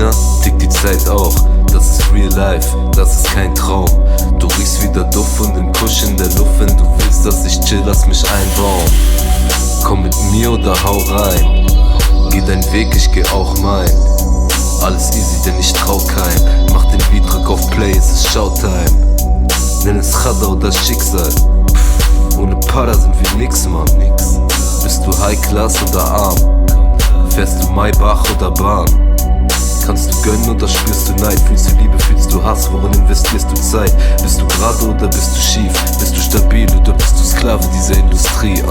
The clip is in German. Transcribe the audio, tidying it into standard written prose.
China tickt die Zeit auch. Das ist real life, das ist kein Traum. Du riechst wieder Duft und den Kusch in der Luft. Wenn du willst, dass ich chill, lass mich einbauen. Komm mit mir oder hau rein. Geh deinen Weg, ich geh auch mein. Alles easy, denn ich trau keinem. Mach den Beat, drück auf Play, es ist Showtime. Nenn es Chada oder Schicksal. Ohne Para sind wir nix, Mann. Bist du High Class oder arm? Fährst du Maybach oder Bahn? Kannst du gönnen oder spürst du Neid? Fühlst du Liebe, fühlst du Hass? Worin investierst du Zeit? Bist du gerade oder bist du schief? Bist du stabil oder bist du Sklave dieser Industrie?